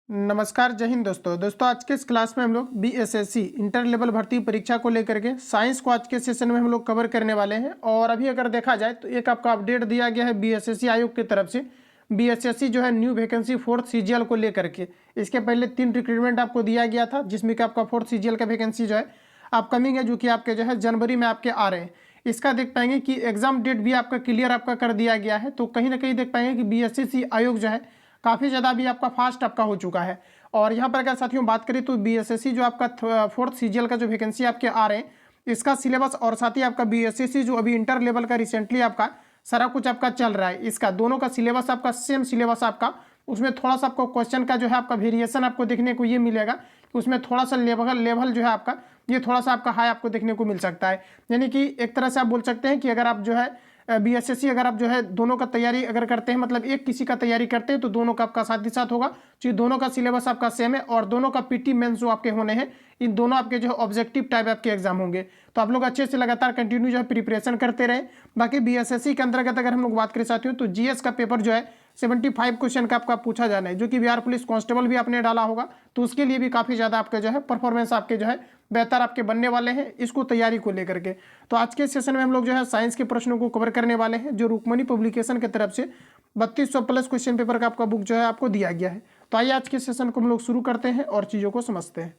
नमस्कार, जय हिंद दोस्तों आज के इस क्लास में हम लोग बीएसएससी इंटर लेवल भर्ती परीक्षा को लेकर के साइंस को आज के सेशन में हम लोग कवर करने वाले हैं। और अभी अगर देखा जाए तो एक आपका अपडेट दिया गया है बीएसएससी आयोग की तरफ से। बीएसएससी जो है न्यू वैकेंसी 4th सीजीएल को लेकर के, इसके पहले 3 रिक्रूटमेंट आपको दिया गया था, जिसमें कि आपका 4th सीजीएल का वैकेंसी जो है अपकमिंग है, जो कि आपके जो है जनवरी में आपके आ रहे हैं। इसका देख पाएंगे कि एग्जाम डेट भी आपका क्लियर आपका कर दिया गया है। तो कहीं ना कहीं देख पाएंगे कि बीएसएससी आयोग जो है काफ़ी ज़्यादा भी आपका फास्ट आपका हो चुका है। और यहाँ पर अगर साथियों बात करें तो बीएसएससी जो आपका 4th सीजीएल का जो वैकेंसी आपके आ रहे हैं, इसका सिलेबस और साथ ही आपका बीएसएससी जो अभी इंटर लेवल का रिसेंटली आपका सारा कुछ आपका चल रहा है, इसका दोनों का सिलेबस आपका सेम सिलेबस आपका, उसमें थोड़ा सा आपको क्वेश्चन का जो है आपका वेरिएशन आपको देखने को ये मिलेगा कि उसमें थोड़ा सा लेवल जो है आपका ये थोड़ा सा आपका हाई आपको देखने को मिल सकता है। यानी कि एक तरह से आप बोल सकते हैं कि अगर आप जो है बीएसएससी अगर आप जो है दोनों का तैयारी अगर करते हैं, मतलब एक किसी का तैयारी करते हैं, तो दोनों का आपका साथ ही साथ होगा, तो दोनों का सिलेबस आपका सेम है। और दोनों का पीटी मेंस जो आपके होने हैं, इन दोनों आपके जो है ऑब्जेक्टिव टाइप आपके एग्जाम होंगे। तो आप लोग अच्छे से लगातार कंटिन्यू जो है प्रिपरेशन करते रहे। बाकी बीएसएससी के अंतर्गत अगर हम लोग बात करें साथियों, तो जीएस का पेपर जो है 75 क्वेश्चन का आपका पूछा जाना है, जो कि बिहार पुलिस कांस्टेबल भी आपने डाला होगा, तो उसके लिए भी काफ़ी ज़्यादा आपके जो है परफॉर्मेंस आपके जो है बेहतर आपके बनने वाले हैं इसको तैयारी को लेकर के। तो आज के सेशन में हम लोग जो है साइंस के प्रश्नों को कवर करने वाले हैं, जो रुक्मणी पब्लिकेशन की तरफ से 3200 प्लस क्वेश्चन पेपर का आपका बुक जो है आपको दिया गया है। तो आइए आज के सेशन को हम लोग शुरू करते हैं और चीज़ों को समझते हैं।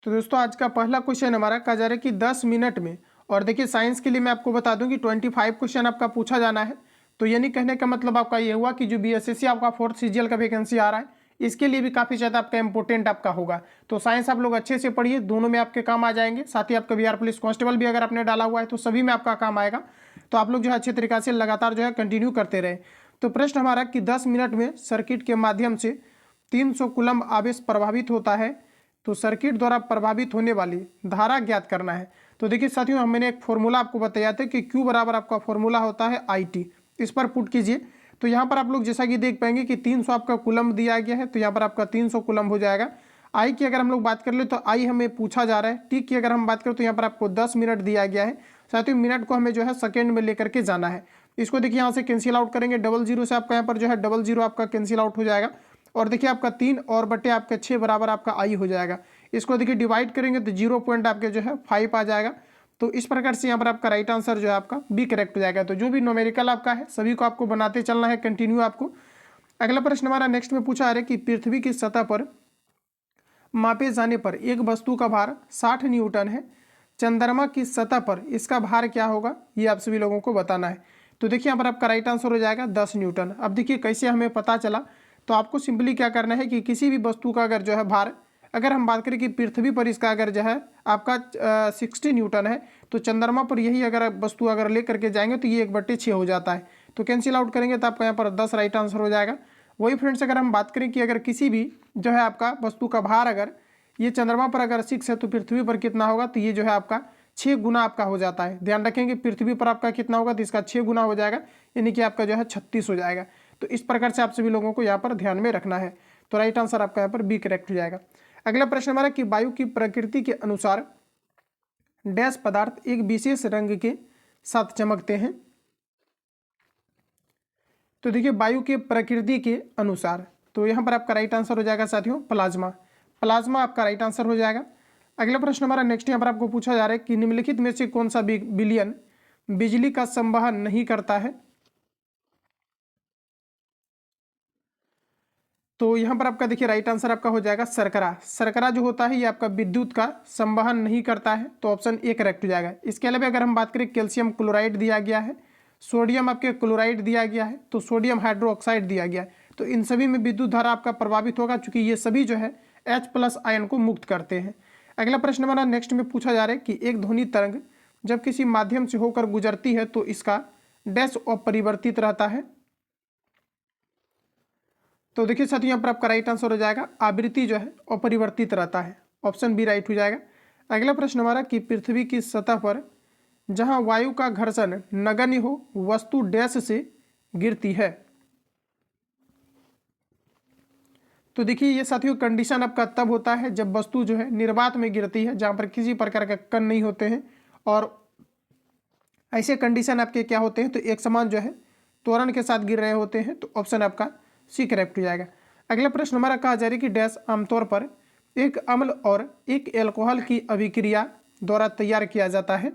तो दोस्तों आज का पहला क्वेश्चन हमारा कहा जा रहा है कि 10 मिनट में, और देखिए साइंस के लिए मैं आपको बता दूं कि 25 क्वेश्चन आपका पूछा जाना है। तो यानी कहने का मतलब आपका ये हुआ कि जो बीएसएससी आपका 4th सीजीएल का वैकेंसी आ रहा है, इसके लिए भी काफ़ी ज़्यादा आपका इंपॉर्टेंट आपका होगा। तो साइंस आप लोग अच्छे से पढ़िए, दोनों में आपके काम आ जाएंगे। साथ ही आपका बिहार पुलिस कांस्टेबल भी अगर आपने डाला हुआ है तो सभी में आपका काम आएगा। तो आप लोग जो है अच्छे तरीके से लगातार जो है कंटिन्यू करते रहे। तो प्रश्न हमारा कि 10 मिनट में सर्किट के माध्यम से 300 कूलम्ब आवेश प्रभावित होता है, तो सर्किट द्वारा प्रभावित होने वाली धारा ज्ञात करना है। तो देखिए साथियों, मैंने एक फॉर्मूला आपको बताया था कि Q बराबर आपका फॉर्मूला होता है IT। इस पर पुट कीजिए। तो यहाँ पर आप लोग जैसा कि देख पाएंगे कि 300 आपका कूलम्ब दिया गया है, तो यहाँ पर आपका 300 कूलम्ब हो जाएगा। आई की अगर हम लोग बात कर ले तो आई हमें पूछा जा रहा है। टी की अगर हम बात करें तो यहाँ पर आपको 10 मिनट दिया गया है। साथियों मिनट को हमें जो है सेकेंड में लेकर के जाना है। इसको देखिए यहाँ से कैंसिल आउट करेंगे, 00 से आपका यहाँ पर जो है 00 आपका कैंसिल आउट हो जाएगा। और देखिए आपका 3 और बटे आपका 6 बराबर आपका आई हो जाएगा। इसको देखिए डिवाइड करेंगे तो 0 पॉइंट आपके जो है 5 आ जाएगा। तो इस प्रकार से यहाँ पर आपका राइट आंसर जो है आपका बी करेक्ट हो जाएगा। तो जो भी न्यूमेरिकल आपका है सभी को आपको बनाते चलना है कंटिन्यू आपको। अगला प्रश्न हमारा नेक्स्ट में पूछा है कि पृथ्वी की सतह पर मापे जाने पर एक वस्तु का भार 60 न्यूटन है, चंद्रमा की सतह पर इसका भार क्या होगा, ये आप सभी लोगों को बताना है। तो देखिए यहाँ पर आपका राइट आंसर हो जाएगा 10 न्यूटन। अब देखिए कैसे हमें पता चला, तो आपको सिंपली क्या करना है कि किसी भी वस्तु का अगर जो है भार, अगर हम बात करें कि पृथ्वी पर इसका अगर जो है आपका 60 न्यूटन है, तो चंद्रमा पर यही अगर वस्तु अगर ले करके जाएंगे तो ये 1/6 हो जाता है। तो कैंसिल आउट करेंगे तो आपका यहाँ पर 10 राइट आंसर हो जाएगा। वही फ्रेंड्स, अगर हम बात करें कि अगर किसी भी जो है आपका वस्तु का भार अगर ये चंद्रमा पर अगर 6 है तो पृथ्वी पर कितना होगा, तो ये जो है आपका 6 गुना आपका हो जाता है। ध्यान रखेंगे पृथ्वी पर आपका कितना होगा, तो इसका 6 गुना हो जाएगा, यानी कि आपका जो है 36 हो जाएगा। तो इस प्रकार से आप सभी लोगों को यहाँ पर ध्यान में रखना है। तो राइट आंसर आपका यहाँ पर बी करेक्ट हो जाएगा। अगला प्रश्न हमारा कि वायु की प्रकृति के अनुसार डैश पदार्थ एक विशेष रंग के साथ चमकते हैं। तो देखिए वायु के प्रकृति के अनुसार, तो यहाँ पर आपका राइट आंसर हो जाएगा साथियों प्लाज्मा। प्लाज्मा आपका राइट आंसर हो जाएगा। अगला प्रश्न हमारा नेक्स्ट यहाँ पर आपको पूछा जा रहा है कि निम्नलिखित में से कौन सा विलयन बिजली का संवहन नहीं करता है। तो यहाँ पर आपका देखिए राइट आंसर आपका हो जाएगा शर्करा। शर्करा जो होता है ये आपका विद्युत का संवहन नहीं करता है, तो ऑप्शन ए करेक्ट हो जाएगा। इसके अलावा अगर हम बात करें कैल्शियम क्लोराइड दिया गया है, सोडियम आपके क्लोराइड दिया गया है, तो सोडियम हाइड्रोक्साइड दिया गया है, तो इन सभी में विद्युत धारा आपका प्रभावित होगा, चूंकि ये सभी जो है H+ आयन को मुक्त करते हैं। अगला प्रश्न हमारा नेक्स्ट में पूछा जा रहा है कि एक ध्वनि तरंग जब किसी माध्यम से होकर गुजरती है तो इसका डैश अपरिवर्तित रहता है। तो देखिए साथियों यहाँ पर आपका राइट आंसर हो जाएगा आवृत्ति जो है अपरिवर्तित रहता है, ऑप्शन बी राइट हो जाएगा। अगला प्रश्न हमारा कि पृथ्वी की सतह पर जहां वायु का घर्षण नगण्य हो वस्तु डैश से गिरती है। तो देखिए ये साथियों कंडीशन आपका तब होता है जब वस्तु जो है निर्वात में गिरती है, जहां पर किसी प्रकार के कण नहीं होते हैं, और ऐसे कंडीशन आपके क्या होते हैं, तो एक समान जो है त्वरण के साथ गिर रहे होते हैं। तो ऑप्शन आपका सी करेक्ट हो जाएगा। अगला प्रश्न हमारा कहा जा रहा है कि डैश आमतौर पर एक अम्ल और एक एल्कोहल की अभिक्रिया द्वारा तैयार किया जाता है।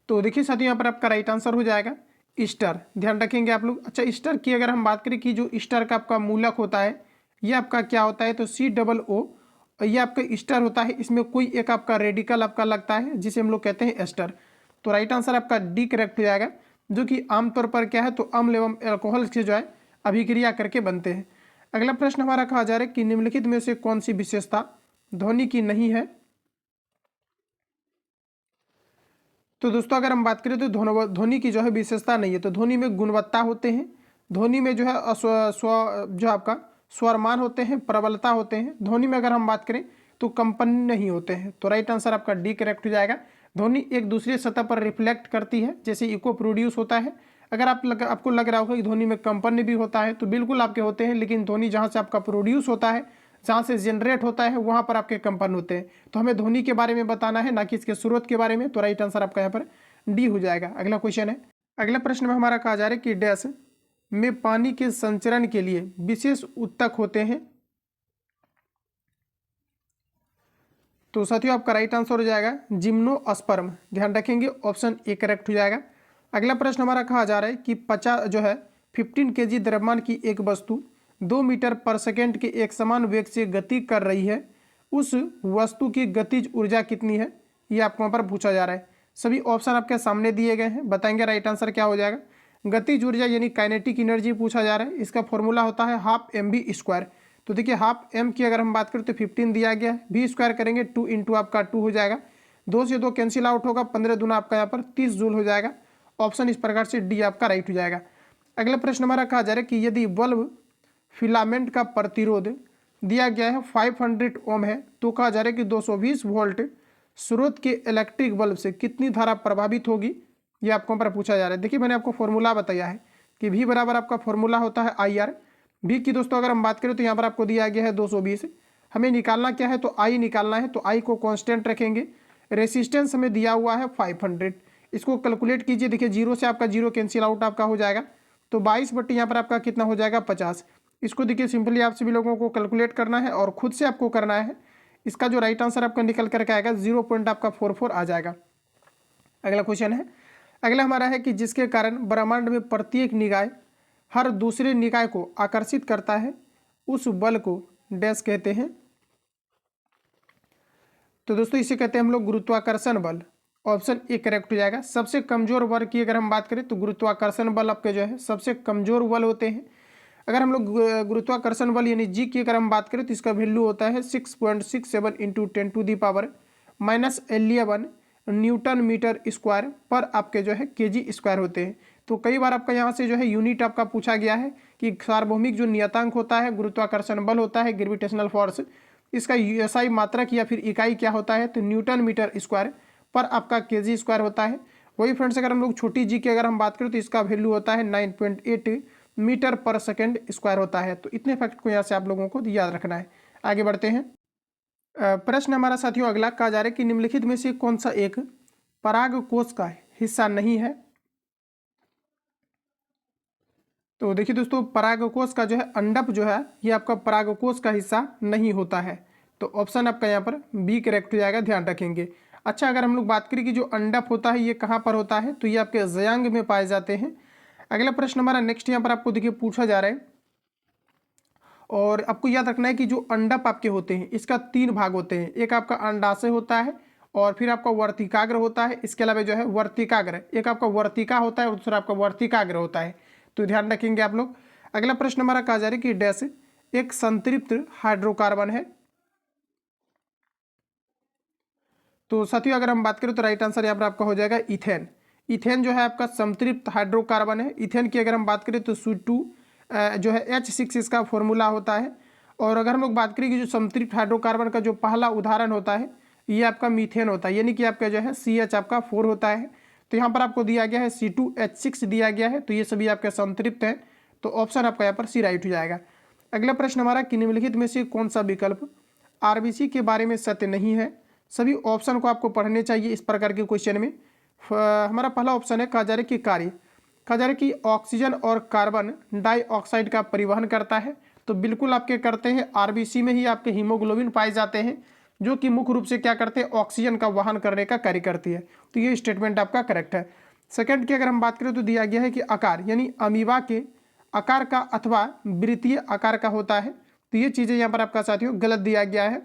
तो देखिए साथियों, यहाँ पर आपका राइट आंसर हो जाएगा ईस्टर। ध्यान रखेंगे आप लोग। अच्छा, ईस्टर की अगर हम बात करें कि जो ईस्टर का आपका मूलक होता है ये आपका क्या होता है, तो COO, ये आपका ईस्टर होता है। इसमें कोई एक आपका रेडिकल आपका लगता है जिसे हम लोग कहते हैं एस्टर। तो राइट आंसर आपका डी करेक्ट हो जाएगा, जो कि आमतौर पर क्या है, तो अम्ल एवं एल्कोहल से जो है अभिक्रिया करके बनते हैं। अगला प्रश्न हमारा कहा जा रहा है कि निम्नलिखित में से कौन सी विशेषता ध्वनि की नहीं है। तो दोस्तों अगर हम बात करें तो ध्वनि की जो है विशेषता नहीं है। तो ध्वनि में गुणवत्ता होते हैं, ध्वनि में जो है जो आपका स्वरमान होते हैं, प्रबलता होते हैं। ध्वनि में अगर हम बात करें तो कंपन नहीं होते हैं। तो राइट आंसर आपका डी करेक्ट हो जाएगा। ध्वनि एक दूसरे सतह पर रिफ्लेक्ट करती है, जैसे इको प्रोड्यूस होता है। अगर आपको लग रहा होगा कि ध्वनि में कंपन भी होता है, तो बिल्कुल आपके होते हैं, लेकिन ध्वनि जहाँ से आपका प्रोड्यूस होता है, जहाँ से जनरेट होता है, वहाँ पर आपके कंपन होते हैं। तो हमें ध्वनि के बारे में बताना है, ना कि इसके स्रोत के बारे में। तो राइट आंसर आपका यहाँ पर डी हो जाएगा। अगला क्वेश्चन है, अगला प्रश्न में हमारा कहा जा रहा है कि डैश में पानी के संचरण के लिए विशेष उत्तक होते हैं। तो साथियों आपका राइट आंसर हो जाएगा जिम्नोस्पर्म। ध्यान रखेंगे, ऑप्शन ए करेक्ट हो जाएगा। अगला प्रश्न हमारा कहा जा रहा है कि 15 kg द्रव्यमान की एक वस्तु 2 मीटर पर सेकेंड के एक समान वेग से गति कर रही है, उस वस्तु की गतिज ऊर्जा कितनी है, ये आपको वहाँ पर पूछा जा रहा है। सभी ऑप्शन आपके सामने दिए गए हैं, बताएंगे राइट आंसर क्या हो जाएगा। गतिज ऊर्जा यानी काइनेटिक एनर्जी पूछा जा रहा है। इसका फॉर्मूला होता है ½ mv²। तो देखिए हाफ एम की अगर हम बात करें तो 15 दिया गया है, v स्क्वायर करेंगे 2 इंटू आपका 2 हो जाएगा, 2 से 2 कैंसिल आउट होगा, 15 दूना आपका यहाँ पर 30 जूल हो जाएगा। ऑप्शन इस प्रकार से डी आपका राइट हो जाएगा। अगला प्रश्न हमारा कहा जा रहा है कि यदि बल्ब फिलामेंट का प्रतिरोध दिया गया है 500 ओम है, तो कहा जा रहा है कि 220 वोल्ट स्रोत के इलेक्ट्रिक बल्ब से कितनी धारा प्रभावित होगी, ये आपको पर पूछा जा रहा है। देखिए मैंने आपको फॉर्मूला बताया है कि V बराबर आपका फॉर्मूला होता है IR। V की दोस्तों अगर हम बात करें तो यहाँ पर आपको दिया गया है 220। हमें निकालना क्या है, तो I निकालना है। तो I को कांस्टेंट रखेंगे। रेसिस्टेंस हमें दिया हुआ है 500। इसको कैलकुलेट कीजिए। देखिए 0 से आपका 0 कैंसिल आउट आपका हो जाएगा, तो 22 बट्टी यहाँ पर आपका कितना हो जाएगा 50। इसको देखिए सिंपली आप सभी लोगों को कैलकुलेट करना है और खुद से आपको करना है। इसका जो राइट आंसर आपका निकल करके आएगा 0.44 आ जाएगा। अगला क्वेश्चन है, अगला हमारा है कि जिसके कारण ब्रह्मांड में प्रत्येक निकाय हर दूसरे निकाय को आकर्षित करता है, उस बल को डैश कहते हैं। तो दोस्तों इसे कहते हैं हम लोग गुरुत्वाकर्षण बल। ऑप्शन ए करेक्ट हो जाएगा। सबसे कमजोर बल की अगर हम बात करें तो गुरुत्वाकर्षण बल आपके जो है सबसे कमजोर बल होते हैं। अगर हम लोग गुरुत्वाकर्षण बल यानी जी की अगर हम बात करें तो इसका वैल्यू होता है 6.67 इंटू 10⁻11 न्यूटन मीटर स्क्वायर पर आपके जो है केजी स्क्वायर होते हैं। तो कई बार आपका यहाँ से जो है यूनिट आपका पूछा गया है कि सार्वभौमिक जो नियतांक होता है गुरुत्वाकर्षण बल होता है, ग्रेविटेशनल फोर्स, इसका SI मात्रक या फिर इकाई क्या होता है, तो न्यूटन मीटर स्क्वायर पर आपका केजी स्क्वायर होता है। वही फ्रेंड्स अगर हम लोग छोटी जी की अगर हम बात करें तो इसका वैल्यू होता है 9.8 मीटर पर सेकेंड स्क्वायर होता है। तो इतने फैक्ट को यहाँ से आप लोगों को याद रखना है। आगे बढ़ते हैं। प्रश्न हमारा साथियों अगला कहा जा रहा है कि निम्नलिखित में से कौन सा एक पराग कोश का हिस्सा नहीं है। तो देखिए दोस्तों पराग कोश का जो है अंडप जो है ये आपका पराग कोश का हिस्सा नहीं होता है। तो ऑप्शन आपका यहाँ पर बी करेक्ट हो जाएगा, ध्यान रखेंगे। अच्छा अगर हम लोग बात करें कि जो अंडप होता है ये कहाँ पर होता है, तो ये आपके जयांग में पाए जाते हैं। अगला प्रश्न हमारा नेक्स्ट यहाँ पर आपको देखिए पूछा जा रहा है और आपको याद रखना है कि जो अंडप आपके होते हैं इसका 3 भाग होते हैं। एक आपका अंडाशय होता है और फिर आपका वर्तिकाग्र होता है। इसके अलावा जो है वर्तिकाग्र, एक आपका वर्तिका होता है और दूसरा आपका वर्तिकाग्र होता है। तो ध्यान रखेंगे आप लोग। अगला प्रश्न हमारा कहा जा रहा है कि डैश एक संतृप्त हाइड्रोकार्बन है। तो साथियों अगर हम बात करें तो राइट आंसर यहाँ पर आपका हो जाएगा इथेन। इथेन जो है आपका संतृप्त हाइड्रोकार्बन है। इथेन की अगर हम बात करें तो Su2 जो है H6 इसका फॉर्मूला होता है। और अगर हम लोग बात करें कि जो संतृप्त हाइड्रोकार्बन का जो पहला उदाहरण होता है ये आपका मीथेन होता है, यानी कि आपका जो है CH आपका 4 होता है। तो यहाँ पर आपको दिया गया है C2H6 दिया गया है। तो ये सभी आपके संतृप्त हैं। तो ऑप्शन आपका यहाँ पर सी राइट हो जाएगा। अगला प्रश्न हमारा कि निम्नलिखित में से कौन सा विकल्प RBC के बारे में सत्य नहीं है। सभी ऑप्शन को आपको पढ़ने चाहिए इस प्रकार के क्वेश्चन में। हमारा पहला ऑप्शन है कहा जा रहा है कि कहा जा रहा है कि ऑक्सीजन और कार्बन डाइऑक्साइड का परिवहन करता है, तो बिल्कुल आपके करते हैं। आरबीसी में ही आपके हीमोग्लोबिन पाए जाते हैं जो कि मुख्य रूप से क्या करते हैं, ऑक्सीजन का वहन करने का कार्य करती है। तो ये स्टेटमेंट आपका करेक्ट है। सेकंड की अगर हम बात करें तो दिया गया है कि आकार यानी अमीबा के आकार का अथवा वृत्तीय आकार का होता है, तो ये चीज़ें यहाँ पर आपका साथियों गलत दिया गया है।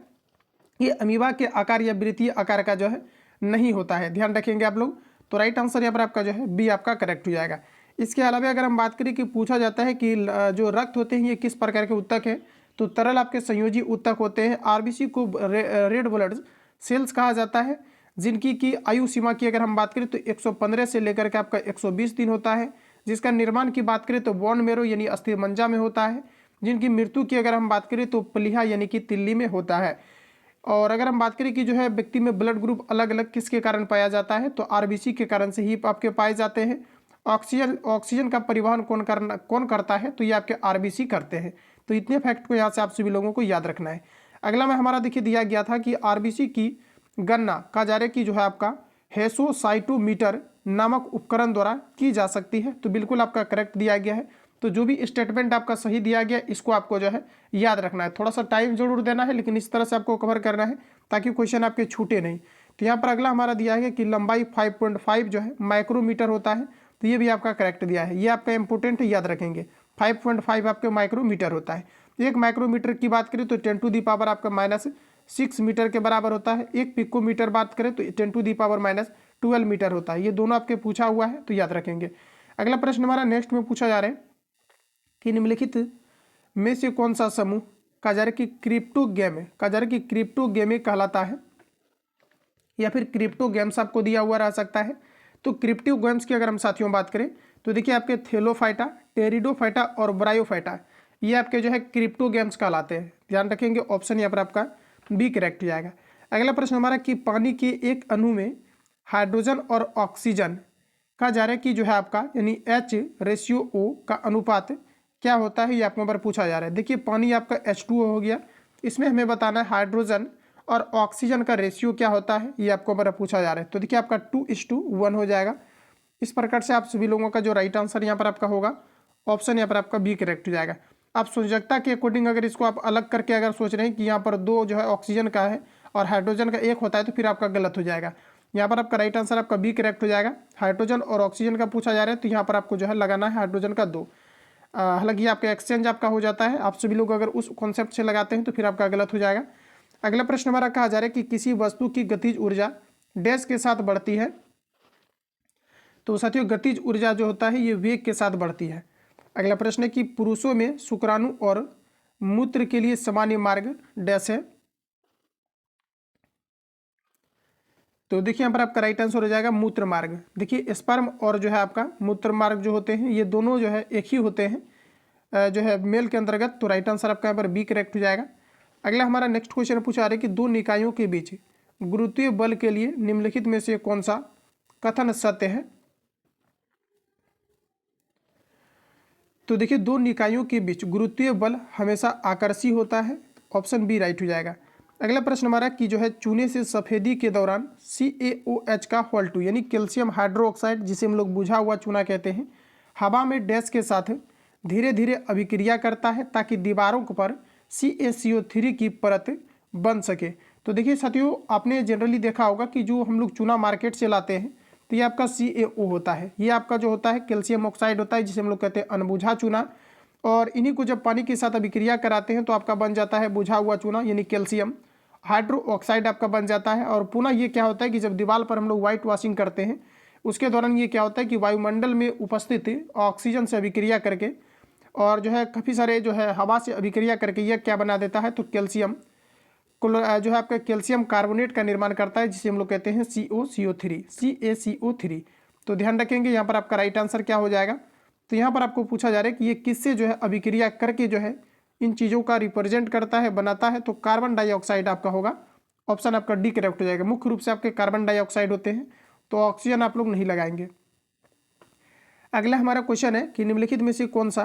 ये अमीबा के आकार या वृत्तीय आकार का जो है नहीं होता है, ध्यान रखेंगे आप लोग। तो राइट आंसर यहाँ पर आपका जो है बी आपका करेक्ट हो जाएगा। इसके अलावा अगर हम बात करें कि पूछा जाता है कि जो रक्त होते हैं ये किस प्रकार के उत्तक है, तो तरल आपके संयोजी उत्तक होते हैं। आरबीसी को रेड ब्लड सेल्स कहा जाता है, जिनकी की आयु सीमा की अगर हम बात करें तो 115 से लेकर के आपका 120 दिन होता है। जिसका निर्माण की बात करें तो बोन मेरो यानी अस्थिमज्जा में होता है। जिनकी मृत्यु की अगर हम बात करें तो प्लीहा यानी कि तिल्ली में होता है। और अगर हम बात करें कि जो है व्यक्ति में ब्लड ग्रुप अलग अलग किसके कारण पाया जाता है, तो आरबीसी के कारण से ही आपके पाए जाते हैं। ऑक्सीजन का परिवहन कौन करता है, तो ये आपके आरबीसी करते हैं। तो इतने फैक्ट को यहाँ से आप सभी लोगों को याद रखना है। अगला में हमारा देखिए दिया गया था कि आरबीसी की गणना कहा जा रहा है कि जो है आपका हेसोसाइटोमीटर नामक उपकरण द्वारा की जा सकती है, तो बिल्कुल आपका करेक्ट दिया गया है। तो जो भी स्टेटमेंट आपका सही दिया गया इसको आपको जो है याद रखना है। थोड़ा सा टाइम जरूर देना है, लेकिन इस तरह से आपको कवर करना है ताकि क्वेश्चन आपके छूटे नहीं। तो यहाँ पर अगला हमारा दिया है कि लंबाई 5.5 जो है माइक्रोमीटर होता है, तो ये भी आपका करेक्ट दिया है। ये आपका इंपोर्टेंट है, याद रखेंगे। 5.5 आपके माइक्रोमीटर होता है। एक माइक्रोमीटर की बात करें तो 10 टू दी पावर आपका -6 मीटर के बराबर होता है। एक पिकोमीटर बात करें तो 10 टू दी पावर -12 मीटर होता है। ये दोनों आपके पूछा हुआ है, तो याद रखेंगे। अगला प्रश्न हमारा नेक्स्ट में पूछा जा रहा है कि निम्नलिखित में से कौन सा समूह कहा जा रहा है कि क्रिप्टोगेम है, कहा जा रहा है कि क्रिप्टोगेमे कहलाता है, या फिर क्रिप्टो गेम्स आपको दिया हुआ रह सकता है। तो क्रिप्टो गेम्स की अगर हम साथियों बात करें तो देखिए आपके थेलोफाइटा, टेरिडोफाइटा और ब्रायोफाइटा ये आपके जो है क्रिप्टो गेम्स कहलाते हैं। ध्यान रखेंगे, ऑप्शन यहाँ पर आपका बी करेक्ट हो जाएगा। अगला प्रश्न हमारा कि पानी के एक अणु में हाइड्रोजन और ऑक्सीजन कहा जा रहा है कि जो है आपका यानी H/O का अनुपात क्या होता है, ये आपको पर पूछा जा रहा है। देखिए पानी आपका H2O हो गया, इसमें हमें बताना है हाइड्रोजन और ऑक्सीजन का रेशियो क्या होता है, ये आपको पर पूछा जा रहा है। तो देखिए आपका 2:1 हो जाएगा। इस प्रकार से आप सभी लोगों का जो राइट आंसर यहाँ पर आपका होगा, ऑप्शन यहाँ पर आपका बी करेक्ट हो जाएगा। आप संयोजकता के अकॉर्डिंग अगर इसको आप अलग करके अगर सोच रहे हैं कि यहाँ पर 2 जो है ऑक्सीजन का है और हाइड्रोजन का 1 होता है, तो फिर आपका गलत हो जाएगा। यहाँ पर आपका राइट आंसर आपका बी करेक्ट हो जाएगा। हाइड्रोजन और ऑक्सीजन का पूछा जा रहा है, तो यहाँ पर आपको जो है लगाना है हाइड्रोजन का 2। हालांकि आपका एक्सचेंज आपका हो जाता है, आप सभी लोग अगर उस कॉन्सेप्ट से लगाते हैं तो फिर आपका गलत हो जाएगा। अगला प्रश्न हमारा कहा जा रहा है कि किसी वस्तु की गतिज ऊर्जा डैश के साथ बढ़ती है, तो साथियों गतिज ऊर्जा जो होता है ये वेग के साथ बढ़ती है। अगला प्रश्न है कि पुरुषों में शुक्राणु और मूत्र के लिए सामान्य मार्ग डैश है, तो देखिए यहाँ पर आपका राइट आंसर हो जाएगा मूत्र मार्ग। देखिए स्पर्म और जो है आपका मूत्र मार्ग जो होते हैं ये दोनों जो है एक ही होते हैं जो है मेल के अंतर्गत, तो राइट आंसर आपका यहाँ पर बी करेक्ट हो जाएगा। अगला हमारा नेक्स्ट क्वेश्चन पूछा रहा है कि दो निकायों के बीच गुरुत्वीय बल के लिए निम्नलिखित में से कौन सा कथन सत्य है। तो देखिए दो निकायों के बीच गुरुत्वीय बल हमेशा आकर्षी होता है, ऑप्शन बी राइट हो जाएगा। अगला प्रश्न हमारा कि जो है चूने से सफेदी के दौरान CaOH का Hol2 यानी कैल्शियम हाइड्रोक्साइड, जिसे हम लोग बुझा हुआ चूना कहते हैं, हवा में डैश के साथ धीरे धीरे अभिक्रिया करता है ताकि दीवारों पर CaCO3 की परत बन सके। तो देखिए साथियों आपने जनरली देखा होगा कि जो हम लोग चूना मार्केट से लाते हैं तो ये आपका CaO होता है, ये आपका जो होता है कैल्शियम ऑक्साइड होता है, जिसे हम लोग कहते हैं अनबुझा चूना। और इन्हीं को जब पानी के साथ अभिक्रिया कराते हैं तो आपका बन जाता है बुझा हुआ चूना यानी कैल्शियम हाइड्रोक्साइड आपका बन जाता है। और पुनः ये क्या होता है कि जब दीवार पर हम लोग व्हाइट वॉशिंग करते हैं उसके दौरान ये क्या होता है कि वायुमंडल में उपस्थित ऑक्सीजन से अभिक्रिया करके और जो है काफ़ी सारे जो है हवा से अभिक्रिया करके ये क्या बना देता है, तो कैल्शियम जो है आपका कैल्शियम कार्बोनेट का निर्माण करता है, जिसे हम लोग कहते हैं CaCO3। तो ध्यान रखेंगे यहाँ पर आपका राइट आंसर क्या हो जाएगा। तो यहाँ पर आपको पूछा जा रहा है कि ये किससे जो है अभिक्रिया करके जो है इन चीज़ों का रिप्रेजेंट करता है, बनाता है, तो कार्बन डाइऑक्साइड आपका होगा, ऑप्शन आपका डी करेक्ट हो जाएगा। मुख्य रूप से आपके कार्बन डाइऑक्साइड होते हैं, तो ऑक्सीजन आप लोग नहीं लगाएंगे। अगला हमारा क्वेश्चन है कि निम्नलिखित में से कौन सा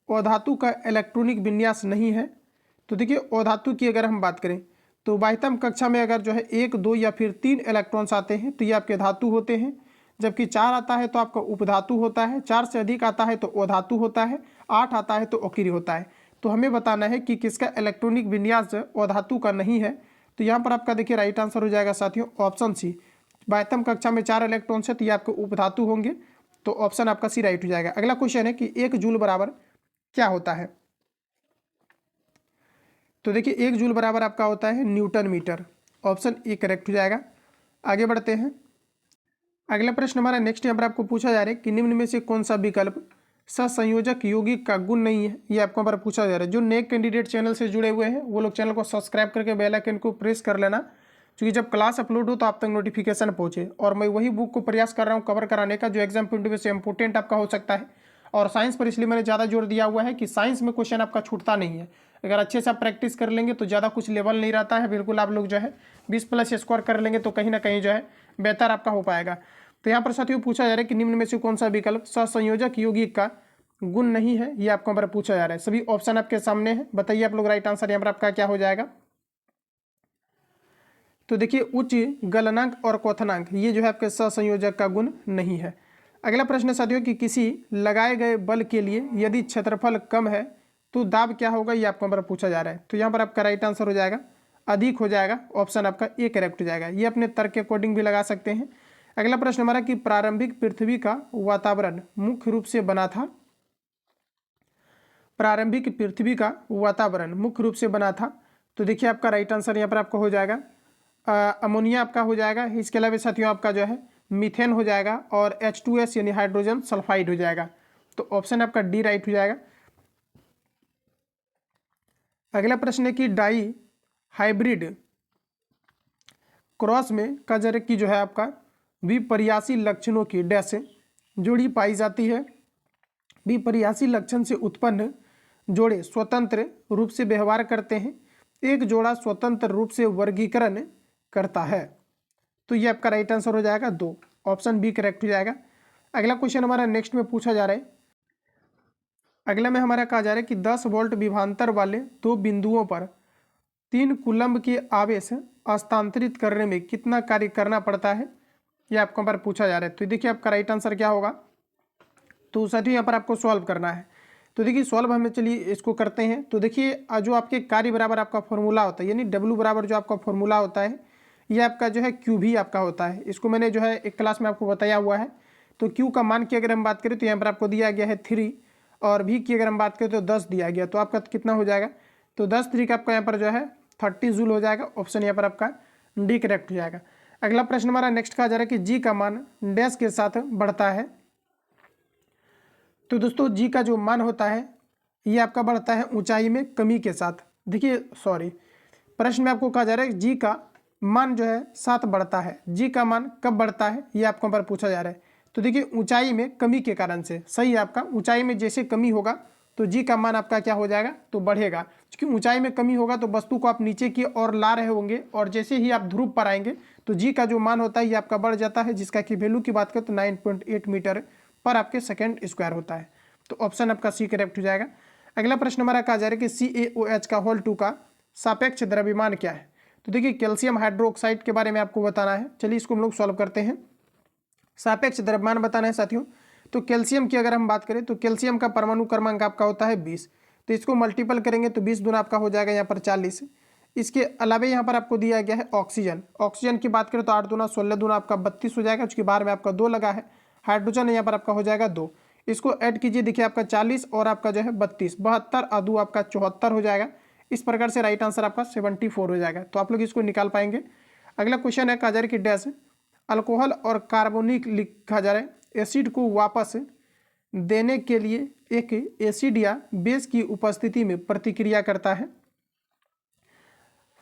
अधातु का इलेक्ट्रॉनिक विन्यास नहीं है। तो देखिए अधातु की अगर हम बात करें तो बाह्यतम कक्षा में अगर जो है 1, 2 या फिर 3 इलेक्ट्रॉन्स आते हैं तो ये आपके धातु होते हैं। जबकि 4 आता है तो आपका उपधातु होता है, 4 से अधिक आता है तो अधातु होता है, 8 आता है तो अकिरी होता है। तो हमें बताना है कि किसका इलेक्ट्रॉनिक विन्यास अधातु का नहीं है। तो यहाँ पर आपका देखिए राइट आंसर हो जाएगा साथियों ऑप्शन सी। बाह्यतम कक्षा में 4 इलेक्ट्रॉन है तो ये आपके उपधातु होंगे, तो ऑप्शन आपका सी राइट हो जाएगा। अगला क्वेश्चन है कि 1 जूल बराबर क्या होता है। तो देखिए 1 जूल बराबर आपका होता है Newton metre, option A correct हो जाएगा। आगे बढ़ते हैं। अगला प्रश्न हमारा नेक्स्ट यहाँ पर आपको पूछा जा रहा है कि निम्न में से कौन सा विकल्प सहसंयोजक यौगिक का गुण नहीं है। ये आपको हमारा पूछा जा रहा है। जो नए कैंडिडेट चैनल से जुड़े हुए हैं वो लोग चैनल को सब्सक्राइब करके बेल आइकन को प्रेस कर लेना, क्योंकि जब क्लास अपलोड हो तो आप तक नोटिफिकेशन पहुंचे। और मैं वही बुक को प्रयास कर रहा हूँ कवर कराने का जो एग्जाम पॉइंट ऑफ व्यू से इंपॉर्टेंट आपका हो सकता है। और साइंस पर इसलिए मैंने ज़्यादा जोर दिया हुआ है कि साइंस में क्वेश्चन आपका छूटता नहीं है। अगर अच्छे से आप प्रैक्टिस कर लेंगे तो ज़्यादा कुछ लेवल नहीं रहता है, बिल्कुल आप लोग जो है 20+ स्कोर कर लेंगे तो कहीं ना कहीं जो है बेहतर आपका हो पाएगा। तो यहाँ पर साथियों पूछा जा रहा है कि निम्न में से कौन सा विकल्प सहसंयोजक यौगिक का गुण नहीं है। ये आपको हमारा पूछा जा रहा है। सभी ऑप्शन आपके सामने है, बताइए आप लोग राइट आंसर यहाँ पर आपका क्या हो जाएगा। तो देखिए उच्च गलनांक और क्वथनांक ये जो है आपके सहसंयोजक का गुण नहीं है। अगला प्रश्न साथियों कि किसी लगाए गए बल के लिए यदि क्षेत्रफल कम है तो दाब क्या होगा, ये आपको हमारा पूछा जा रहा है। तो यहाँ पर आपका राइट आंसर हो जाएगा अधिक हो जाएगा, ऑप्शन आपका ए करेक्ट हो जाएगा। ये अपने तर्क के अकॉर्डिंग भी लगा सकते हैं। अगला प्रश्न हमारा कि प्रारंभिक पृथ्वी का वातावरण मुख्य रूप से बना था। प्रारंभिक पृथ्वी का वातावरण मुख्य रूप से बना था। तो देखिए आपका राइट आंसर यहाँ पर आपका हो जाएगा अमोनिया आपका हो जाएगा। इसके अलावा साथियों आपका जो है मीथेन हो जाएगा और H2S यानी हाइड्रोजन सल्फाइड हो जाएगा। तो ऑप्शन आपका डी राइट हो जाएगा। अगला प्रश्न है कि डाई हाइब्रिड क्रॉस में कजर की जो है आपका विपर्यासी लक्षणों की डैश जोड़ी पाई जाती है। विपर्यासी लक्षण से उत्पन्न जोड़े स्वतंत्र रूप से व्यवहार करते हैं, एक जोड़ा स्वतंत्र रूप से वर्गीकरण करता है। तो ये आपका राइट आंसर हो जाएगा 2, ऑप्शन बी करेक्ट हो जाएगा। अगला क्वेश्चन हमारा नेक्स्ट में पूछा जा रहा है। अगला में हमारा कहा जा रहा है कि 10 वोल्ट विभवांतर वाले 2 बिंदुओं पर 3 कूलम्ब के आवेश हस्तांतरित करने में कितना कार्य करना पड़ता है, ये आपको हमारा पूछा जा रहा है। तो देखिए आपका राइट आंसर क्या होगा। तो साथियों यहाँ पर आपको सॉल्व करना है। तो देखिए सॉल्व हमें चलिए इसको करते हैं। तो देखिए जो आपके कार्य बराबर आपका फॉर्मूला होता है, यानी W बराबर जो आपका फॉर्मूला होता है ये आपका जो है Q भी आपका होता है। इसको मैंने जो है एक क्लास में आपको बताया हुआ है। तो Q का मान की अगर हम बात करें तो यहाँ पर आपको दिया गया है 3 और V की अगर हम बात करें तो 10 दिया गया। तो आपका कितना हो जाएगा, तो 10 3 का आपका यहाँ पर जो है 30 जूल हो जाएगा। ऑप्शन यहाँ पर आपका डी करेक्ट हो जाएगा। अगला प्रश्न हमारा नेक्स्ट कहा जा रहा है कि G का मान डैश के साथ बढ़ता है। तो दोस्तों G का जो मान होता है ये आपका बढ़ता है ऊंचाई में कमी के साथ। देखिए प्रश्न में आपको कहा जा रहा है G का मान जो है साथ बढ़ता है। G का मान कब बढ़ता है ये आपको पर पूछा जा रहा है। तो देखिए ऊंचाई में कमी के कारण से, सही है आपका। ऊंचाई में जैसे कमी होगा तो G का मान आपका क्या हो जाएगा, तो बढ़ेगा। क्योंकि ऊंचाई में कमी होगा तो वस्तु को आप नीचे की ओर ला रहे होंगे और जैसे ही आप ध्रुव पर आएंगे तो G का जो मान होता है ये आपका बढ़ जाता है, जिसका कि वैल्यू की बात करें तो 9.8 मीटर पर आपके सेकेंड स्क्वायर होता है। तो ऑप्शन आपका सी करेक्ट हो जाएगा। अगला प्रश्न हमारा कहा जा रहा है कि CaOH का होल 2 का सापेक्ष द्रव्यमान क्या है। तो देखिए कैल्शियम हाइड्रोक्साइड के बारे में आपको बताना है। चलिए इसको हम लोग सॉल्व करते हैं। सापेक्ष द्रव्यमान बताना है साथियों। तो कैल्शियम की अगर हम बात करें तो कैल्शियम का परमाणु क्रमांक आपका होता है 20। तो इसको मल्टीपल करेंगे तो 20 दूना आपका हो जाएगा यहाँ पर 40। इसके अलावा यहाँ पर आपको दिया गया है ऑक्सीजन। ऑक्सीजन की बात करें तो 8 दूना 16 दूना आपका 32 हो जाएगा, उसके बाहर में आपका 2 लगा है। हाइड्रोजन यहाँ पर आपका हो जाएगा 2। इसको ऐड कीजिए, देखिए आपका 40 और आपका जो है 32, 72 आदू आपका 74 हो जाएगा। इस प्रकार से राइट आंसर आपका 74 हो जाएगा। तो आप लोग इसको निकाल पाएंगे। अगला क्वेश्चन है कहा जा रहा है कि डैश अल्कोहल और कार्बोनिक लिखा जा रहा है एसिड को वापस देने के लिए एक एसिड या बेस की उपस्थिति में प्रतिक्रिया करता है।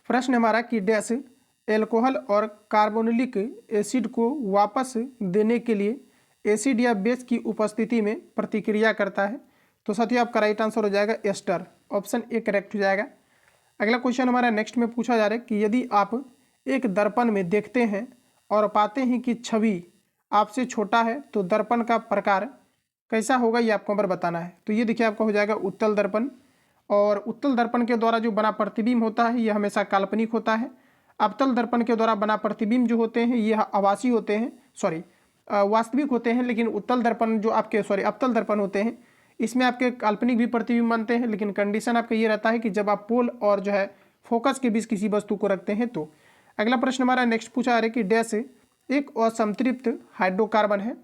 प्रश्न हमारा कि डैश एल्कोहल और कार्बोनिलिक एसिड को वापस देने के लिए एसिड या बेस की उपस्थिति में प्रतिक्रिया करता है। तो साथियों आपका राइट आंसर हो जाएगा एस्टर, ऑप्शन ए करेक्ट हो जाएगा। अगला क्वेश्चन हमारा नेक्स्ट में पूछा जा रहा है कि यदि आप एक दर्पण में देखते हैं और पाते हैं कि छवि आपसे छोटा है तो दर्पण का प्रकार कैसा होगा, ये आपको पर बताना है। तो ये देखिए आपका हो जाएगा उत्तल दर्पण। और उत्तल दर्पण के द्वारा जो बना प्रतिबिंब होता है ये हमेशा काल्पनिक होता है। अवतल दर्पण के द्वारा बना प्रतिबिंब जो होते हैं ये आभासी होते हैं, वास्तविक होते हैं, लेकिन उत्तल दर्पण जो आपके अवतल दर्पण होते हैं इसमें आपके काल्पनिक भी प्रतिबिंब बनते हैं, लेकिन कंडीशन आपका ये रहता है कि जब आप पोल और जो है फोकस के बीच किसी वस्तु को रखते हैं तो। अगला प्रश्न हमारा नेक्स्ट पूछा जा रहा है कि डैश एक असंतृप्त हाइड्रोकार्बन है।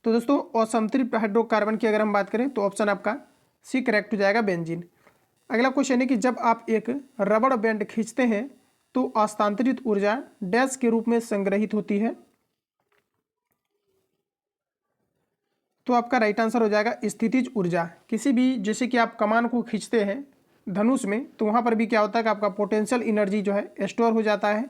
तो दोस्तों असंतृप्त हाइड्रोकार्बन की अगर हम बात करें तो ऑप्शन आपका सी करेक्ट हो जाएगा, बेंजीन। अगला क्वेश्चन है कि जब आप एक रबड़ बैंड खींचते हैं तो हस्तांतरित ऊर्जा डैश के रूप में संग्रहित होती है। तो आपका राइट आंसर हो जाएगा स्थितिज ऊर्जा। किसी भी, जैसे कि आप कमान को खींचते हैं धनुष में, तो वहाँ पर भी क्या होता है कि आपका पोटेंशियल एनर्जी जो है स्टोर हो जाता है।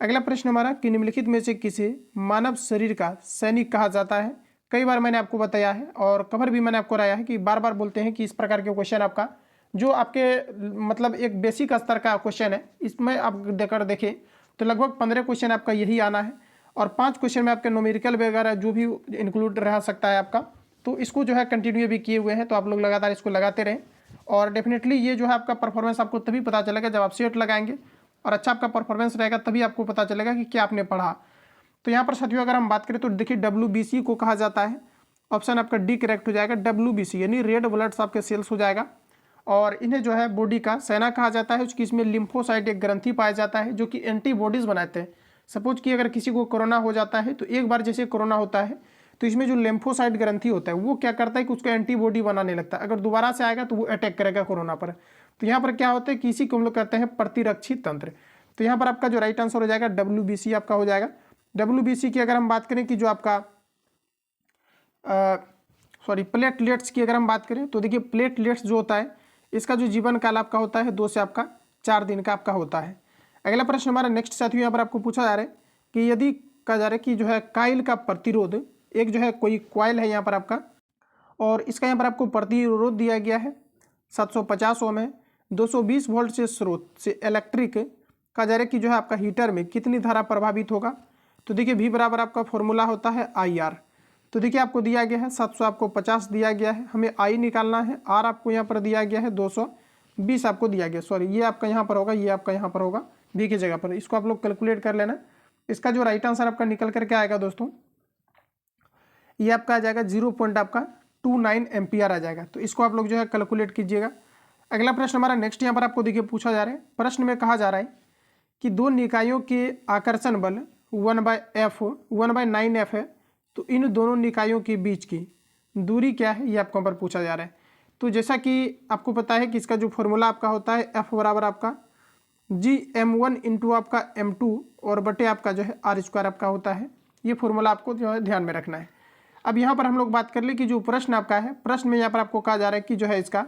अगला प्रश्न हमारा कि निम्नलिखित में से किसे मानव शरीर का सैनिक कहा जाता है। कई बार मैंने आपको बताया है और कवर भी मैंने आपको कराया है कि बार बार बोलते हैं कि इस प्रकार के क्वेश्चन आपका जो आपके मतलब एक बेसिक स्तर का क्वेश्चन है, इसमें आप देकर देखें तो लगभग 15 क्वेश्चन आपका यही आना है और 5 क्वेश्चन में आपके न्यूमेरिकल वगैरह जो भी इंक्लूड रह सकता है आपका। तो इसको जो है कंटिन्यू भी किए हुए हैं, तो आप लोग लगातार इसको लगाते रहें और डेफिनेटली ये जो है आपका परफॉर्मेंस आपको तभी पता चलेगा जब आप सेट लगाएंगे और अच्छा आपका परफॉर्मेंस रहेगा, तभी आपको पता चलेगा कि क्या आपने पढ़ा। तो यहाँ पर साथियों अगर हम बात करें तो देखिए WBC को कहा जाता है, ऑप्शन आपका डी करेक्ट हो जाएगा। WBC यानी रेड ब्लड्स आपके सेल्स हो जाएगा और इन्हें जो है बॉडी का सेना कहा जाता है, उसकी इसमें लिम्फोसाइट एक ग्रंथि पाया जाता है जो कि एंटीबॉडीज बनाते हैं। सपोज कि अगर किसी को कोरोना हो जाता है तो एक बार जैसे कोरोना होता है तो इसमें जो लिम्फोसाइट ग्रंथि होता है वो क्या करता है कि उसको एंटीबॉडी बनाने लगता है, अगर दोबारा से आएगा तो वो अटैक करेगा कोरोना पर। तो यहाँ पर क्या होता है कि इसी को हम लोग कहते हैं प्रतिरक्षी तंत्र। तो यहाँ पर आपका जो राइट आंसर हो जाएगा WBC आपका हो जाएगा। WBC की अगर हम बात करें कि जो आपका प्लेटलेट्स की अगर हम बात करें तो देखिए प्लेटलेट्स जो होता है इसका जो जीवन काल आपका होता है 2 से आपका 4 दिन का आपका होता है। अगला प्रश्न हमारा नेक्स्ट साथियों यहाँ पर आपको पूछा जा रहा है कि यदि कहा जा रहा है कि जो है काइल का प्रतिरोध, एक जो है कोई कॉइल है यहाँ पर आपका और इसका यहाँ पर आपको प्रतिरोध दिया गया है 750 ओम है, 220 वोल्ट से स्रोत से इलेक्ट्रिक कहा जा रहा है कि जो है आपका हीटर में कितनी धारा प्रभावित होगा। तो देखिए V बराबर आपका फॉर्मूला होता है IR। तो देखिए आपको दिया गया है 700 आपको 50 दिया गया है, हमें I निकालना है, R आपको यहाँ पर दिया गया है 220 आपको दिया गया, सॉरी ये आपका यहाँ पर होगा, ये आपका यहाँ पर होगा V की जगह पर। इसको आप लोग कैलकुलेट कर लेना। इसका जो राइट आंसर आपका निकल करके आएगा दोस्तों ये आपका आ जाएगा 0.29 एम्पियर आ जाएगा। तो इसको आप लोग जो है कैलकुलेट कीजिएगा। अगला प्रश्न हमारा नेक्स्ट यहाँ पर आपको देखिए पूछा जा रहा है, प्रश्न में कहा जा रहा है कि दो निकायों के आकर्षण बल 1/9F है, तो इन दोनों निकायों के बीच की दूरी क्या है ये आपको यहाँ पर पूछा जा रहा है। तो जैसा कि आपको पता है कि इसका जो फॉर्मूला आपका होता है F बराबर आपका Gm1 इंटू आपका M2 और बटे आपका जो है R² आपका होता है। ये फॉर्मूला आपको जो है ध्यान में रखना है। अब यहाँ पर हम लोग बात कर ले कि जो प्रश्न आपका है, प्रश्न में यहाँ पर आपको कहा जा रहा है कि जो है इसका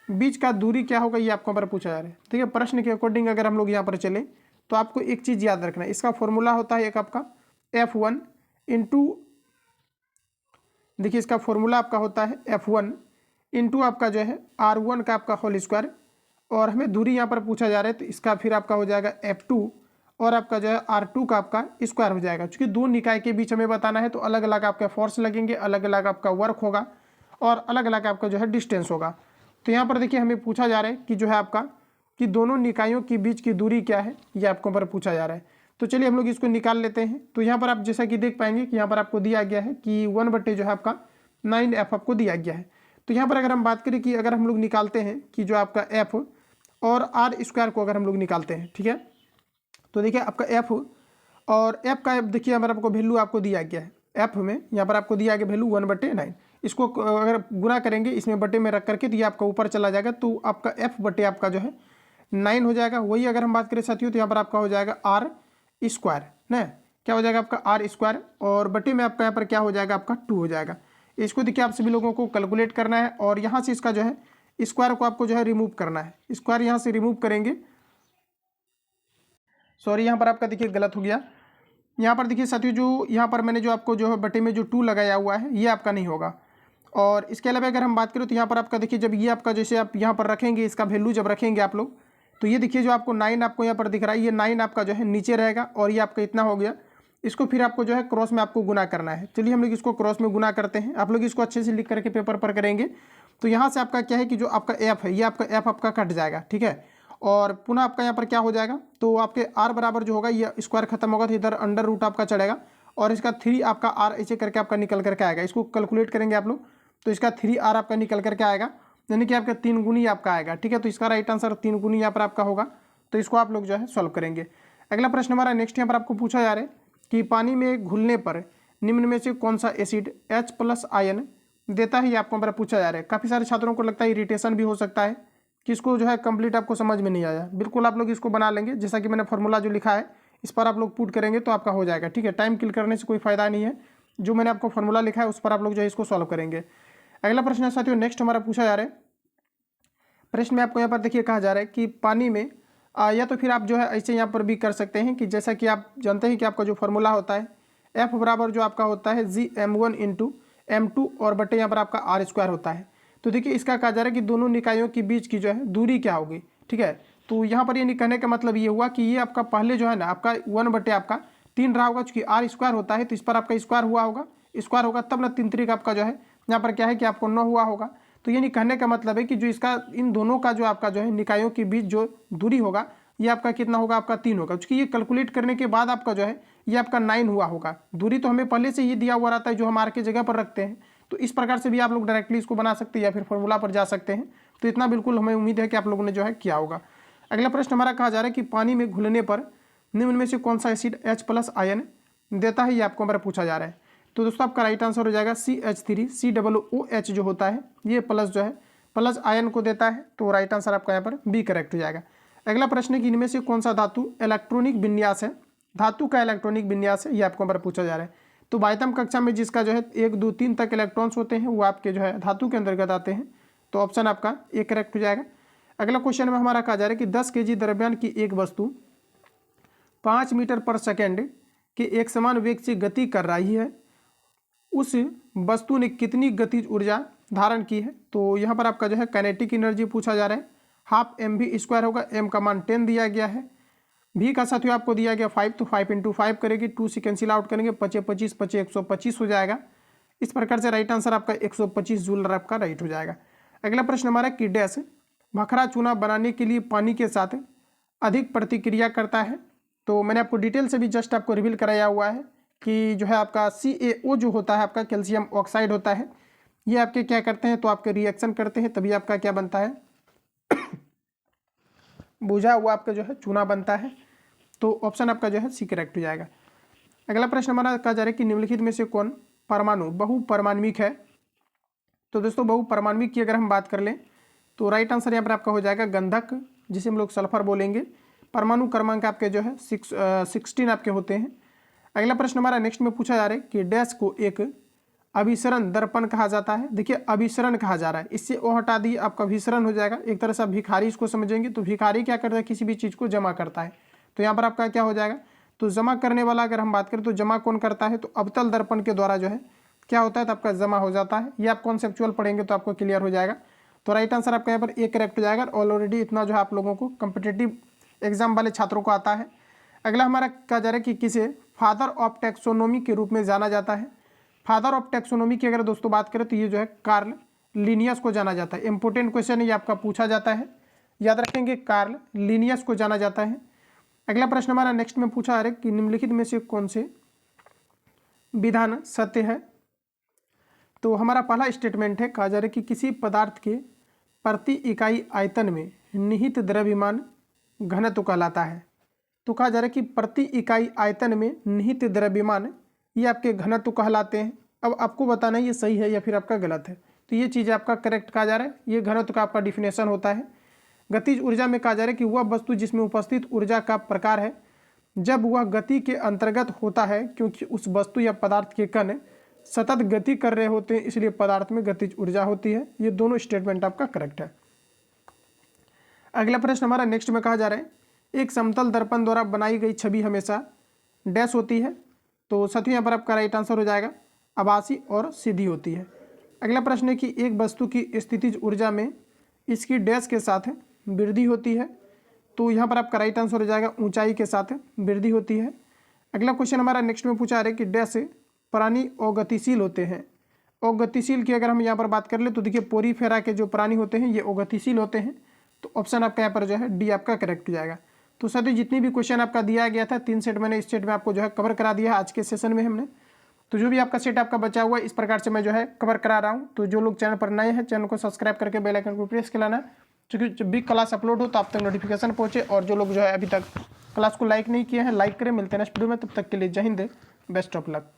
बीच का दूरी क्या होगा ये आपको यहाँ पर पूछा जा रहा है। ठीक है, प्रश्न के अकॉर्डिंग अगर हम लोग यहाँ पर चले तो आपको एक चीज़ याद रखना है, इसका फॉर्मूला होता है एक आपका F1 इंटू, देखिए इसका फॉर्मूला आपका होता है F1 इंटू आपका जो है R1 का आपका होल स्क्वायर और हमें दूरी यहाँ पर पूछा जा रहा है तो इसका फिर आपका हो जाएगा F2 और आपका जो है R2 का आपका स्क्वायर हो जाएगा। क्योंकि दो निकाय के बीच हमें बताना है तो अलग अलग आपका फोर्स लगेंगे, अलग अलग आपका वर्क होगा और अलग अलग आपका जो है डिस्टेंस होगा। तो यहाँ पर देखिए हमें पूछा जा रहा है कि जो है आपका कि दोनों निकायों के बीच की दूरी क्या है ये आपको पर पूछा जा रहा है। तो चलिए हम लोग इसको निकाल लेते हैं। तो यहाँ पर आप जैसा कि देख पाएंगे कि यहाँ पर आपको दिया गया है कि 1 जो है आपका 9F आपको दिया गया है। तो यहाँ पर अगर हम बात करें कि अगर हम लोग निकालते हैं कि जो आपका F और R² को अगर हम लोग निकालते हैं, ठीक है, तो देखिए आपका F और F का देखिए यहाँ पर आपको वैल्यू आपको दिया गया है, F में यहाँ पर आपको दिया गया वैल्यू 1/9। इसको अगर गुना करेंगे इसमें बटे में रख करके तो ये आपका ऊपर चला जाएगा, तो आपका F बटे आपका जो है 9 हो जाएगा। वही अगर हम बात करें साथियों तो यहाँ पर आपका हो जाएगा R² ना, क्या हो जाएगा आपका R² और बटे में आपका यहाँ पर क्या हो जाएगा आपका 2 हो जाएगा। इसको देखिए आप सभी लोगों को कैलकुलेट करना है और यहाँ से इसका जो है स्क्वायर को आपको जो है रिमूव करना है। स्क्वायर यहाँ से रिमूव करेंगे, सॉरी यहाँ पर आपका देखिए गलत हो गया। यहाँ पर देखिए साथियों जो यहाँ पर मैंने जो आपको जो है बटे में जो 2 लगाया हुआ है ये आपका नहीं होगा। और इसके अलावा अगर हम बात करें तो यहाँ पर आपका देखिए जब ये आपका जैसे आप यहाँ पर रखेंगे इसका वैल्यू जब रखेंगे आप लोग तो ये देखिए जो आपको 9 आपको यहाँ पर दिख रहा है, ये 9 आपका जो है नीचे रहेगा और ये आपका इतना हो गया। इसको फिर आपको जो है क्रॉस में आपको गुना करना है। चलिए हम लोग इसको क्रॉस में गुना करते हैं, आप लोग इसको अच्छे से लिख करके पेपर पर करेंगे। तो यहाँ से आपका क्या है कि जो आपका F है ये आपका F आपका कट जाएगा, ठीक है, और पुनः आपका यहाँ पर क्या हो जाएगा तो आपके R बराबर जो होगा ये स्क्वायर खत्म होगा तो इधर अंडर रूट आपका चढ़ेगा और इसका 3 आपका आर ऐसे करके आपका निकल करके आएगा। इसको कैलकुलेट करेंगे आप लोग तो इसका 3 आर आपका निकल करके आएगा, यानी कि आपका 3 गुनी आपका आएगा। ठीक है, तो इसका राइट आंसर 3 गुनी यहाँ पर आपका होगा। तो इसको आप लोग जो है सॉल्व करेंगे। अगला प्रश्न हमारा नेक्स्ट यहाँ पर आपको पूछा जा रहा है कि पानी में घुलने पर निम्न में से कौन सा एसिड H+ आयन देता है, ये आपको हमारा पूछा जा रहा है। काफ़ी सारे छात्रों को लगता है इरिटेशन भी हो सकता है कि इसको जो है कंप्लीट आपको समझ में नहीं आया। बिल्कुल आप लोग इसको बना लेंगे, जैसा कि मैंने फॉर्मूला जो लिखा है इस पर आप लोग पुट करेंगे तो आपका हो जाएगा। ठीक है, टाइम किल करने से कोई फायदा नहीं है। जो मैंने आपको फॉर्मूला लिखा है उस पर आप लोग जो है इसको सॉल्व करेंगे। अगला प्रश्न है साथियों नेक्स्ट हमारा पूछा जा रहा है। प्रश्न में आपको यहाँ पर देखिए कहा जा रहा है कि पानी में या तो फिर आप जो है ऐसे यहाँ पर भी कर सकते हैं कि जैसा कि आप जानते हैं कि आपका जो फॉर्मूला होता है F बराबर जो आपका होता है Gm1 × M2 और बटे यहाँ पर आपका R² होता है। तो देखिए इसका कहा जा रहा है कि दोनों निकायों के बीच की जो है दूरी क्या होगी। ठीक है, तो यहाँ पर ये कहने का मतलब ये हुआ कि ये आपका पहले जो है ना आपका 1 बटे आपका 3 रहा होगा, चूँकि R² होता है तो इस पर आपका स्क्वायर हुआ होगा, स्क्वायर होगा तब ना 3 3 आपका जो है यहाँ पर क्या है कि आपको 9 हुआ होगा। तो ये कहने का मतलब है कि जो इसका इन दोनों का जो आपका जो है निकायों के बीच जो दूरी होगा ये आपका कितना होगा, आपका 3 होगा। क्योंकि ये कैलकुलेट करने के बाद आपका जो है ये आपका 9 हुआ होगा। दूरी तो हमें पहले से ही दिया हुआ रहता है जो हम आर के जगह पर रखते हैं। तो इस प्रकार से भी आप लोग डायरेक्टली इसको बना सकते हैं या फिर फॉर्मूला पर जा सकते हैं। तो इतना बिल्कुल हमें उम्मीद है कि आप लोगों ने जो है किया होगा। अगला प्रश्न हमारा कहा जा रहा है कि पानी में घुलने पर निम्न में से कौन सा एसिड H+ आयन देता है, ये आपको हमारा पूछा जा रहा है। तो दोस्तों आपका राइट आंसर हो जाएगा CH3 COOH जो होता है ये प्लस जो है प्लस आयन को देता है। तो राइट आंसर आपका यहाँ पर बी करेक्ट हो जाएगा। अगला प्रश्न है कि इनमें से कौन सा धातु इलेक्ट्रॉनिक विन्यास है, धातु का इलेक्ट्रॉनिक विन्यास है, ये आपको हमारा पूछा जा रहा है। तो 22वीं कक्षा में जिसका जो है 1 2 3 तक इलेक्ट्रॉन्स होते हैं वो आपके जो है धातु के अंतर्गत आते हैं। तो ऑप्शन आपका ए करेक्ट हो जाएगा। अगला क्वेश्चन में हमारा कहा जा रहा है कि 10 kg द्रव्यमान की एक वस्तु 5 मीटर पर सेकेंड के एक समान वेग से गति कर रही है, उस वस्तु ने कितनी गतिज ऊर्जा धारण की है। तो यहाँ पर आपका जो है काइनेटिक एनर्जी पूछा जा रहा है। हाफ mv² होगा, m का मान 10 दिया गया है, v का साथियों आपको दिया गया 5, तो 5 × 5 करेगी, 2 से कैंसिल आउट करेंगे, 5 25 25 125 हो जाएगा। इस प्रकार से राइट आंसर आपका 125 जूल आपका राइट हो जाएगा। अगला प्रश्न हमारा कि डैश भखरा चूना बनाने के लिए पानी के साथ अधिक प्रतिक्रिया करता है। तो मैंने आपको डिटेल से भी जस्ट आपको रिवील कराया हुआ है कि जो है आपका CaO जो होता है आपका कैल्शियम ऑक्साइड होता है, ये आपके क्या करते हैं तो आपके रिएक्शन करते हैं तभी आपका क्या बनता है बुझा हुआ आपका जो है चूना बनता है। तो ऑप्शन आपका जो है सी करेक्ट हो जाएगा। अगला प्रश्न हमारा कहा जा रहा है कि निम्नलिखित में से कौन परमाणु बहुपरमाण्विक है। तो दोस्तों बहुपरमाण्विक की अगर हम बात कर लें तो राइट आंसर यहाँ पर आपका हो जाएगा गंधक, जिसे हम लोग सल्फर बोलेंगे। परमाणु क्रमांक आपके जो है 16 आपके होते हैं। अगला प्रश्न हमारा नेक्स्ट में पूछा जा रहा है कि डैश को एक अभिसरण दर्पण कहा जाता है। देखिए अभिसरण कहा जा रहा है, इससे ओ हटा दिए आपका अभिसरण हो जाएगा। एक तरह से आप भिखारी इसको समझेंगे। तो भिखारी क्या करता है, किसी भी चीज़ को जमा करता है। तो यहाँ पर आपका क्या हो जाएगा, तो जमा करने वाला अगर हम बात करें तो जमा कौन करता है, तो अवतल दर्पण के द्वारा जो है क्या होता है तो आपका जमा हो जाता है। ये आप कॉन्सेप्चुअल पढ़ेंगे तो आपको क्लियर हो जाएगा। तो राइट आंसर आपका यहाँ पर ए करेक्ट हो जाएगा। ऑलरेडी इतना जो है आप लोगों को कॉम्पिटिटिव एग्जाम वाले छात्रों को आता है। अगला हमारा कहा जा रहा है कि किसे फादर ऑफ टैक्सोनॉमी के रूप में जाना जाता है। फादर ऑफ टैक्सोनॉमी की अगर दोस्तों बात करें तो ये जो है कार्ल लिनियस को जाना जाता है। इंपॉर्टेंट क्वेश्चन है, ये आपका पूछा जाता है, याद रखेंगे, कार्ल लिनियस को जाना जाता है। अगला प्रश्न हमारा नेक्स्ट में पूछा है कि निम्नलिखित में से कौन से विधान सत्य है। तो हमारा पहला स्टेटमेंट है, कहा जा रहा है कि किसी पदार्थ के प्रति इकाई आयतन में निहित द्रव्यमान घनत्व कहलाता है। तो कहा जा रहा है कि प्रति इकाई आयतन में निहित द्रव्यमान ये आपके घनत्व कहलाते हैं। अब आपको बताना है ये सही है या फिर आपका गलत है। तो ये चीज़ आपका करेक्ट कहा जा रहा है। ये घनत्व का आपका डिफिनेशन होता है। गतिज ऊर्जा में कहा जा रहा है कि वह वस्तु जिसमें उपस्थित ऊर्जा का प्रकार है जब वह गति के अंतर्गत होता है, क्योंकि उस वस्तु या पदार्थ के कण सतत गति कर रहे होते हैं, इसलिए पदार्थ में गतिज ऊर्जा होती है। ये दोनों स्टेटमेंट आपका करेक्ट है। अगला प्रश्न हमारा नेक्स्ट में कहा जा रहा है, एक समतल दर्पण द्वारा बनाई गई छवि हमेशा डैश होती है। तो साथियों यहाँ पर आपका राइट आंसर हो जाएगा आभासी और सीधी होती है। अगला प्रश्न है कि एक वस्तु की स्थितिज ऊर्जा में इसकी डैश के साथ वृद्धि होती है। तो यहाँ पर आपका राइट आंसर हो जाएगा ऊंचाई के साथ वृद्धि होती है। अगला क्वेश्चन हमारा नेक्स्ट में पूछा रहा है कि डैश प्राणी अगतिशील होते हैं। अगतिशील की अगर हम यहाँ पर बात कर ले तो देखिए पोरीफेरा के जो प्राणी होते हैं ये अगतिशील होते हैं। तो ऑप्शन आपका यहाँ पर जो है डी आपका करेक्ट हो जाएगा। तो साथियों जितनी भी क्वेश्चन आपका दिया गया था 3 सेट मैंने इस सेट में आपको जो है कवर करा दिया है आज के सेशन में हमने। तो जो भी आपका सेट आपका बचा हुआ है इस प्रकार से मैं जो है कवर करा रहा हूँ। तो जो लोग चैनल पर नए हैं चैनल को सब्सक्राइब करके बेल आइकन को प्रेस कर लाना, क्योंकि जब भी क्लास अपलोड हो तो आप तक नोटिफिकेशन पहुंचे। और जो लोग जो है अभी तक क्लास को लाइक नहीं किए हैं लाइक करें। मिलते हैं नेक्स्ट वीडियो में, तब तक के लिए जय हिंद, बेस्ट ऑफ लक।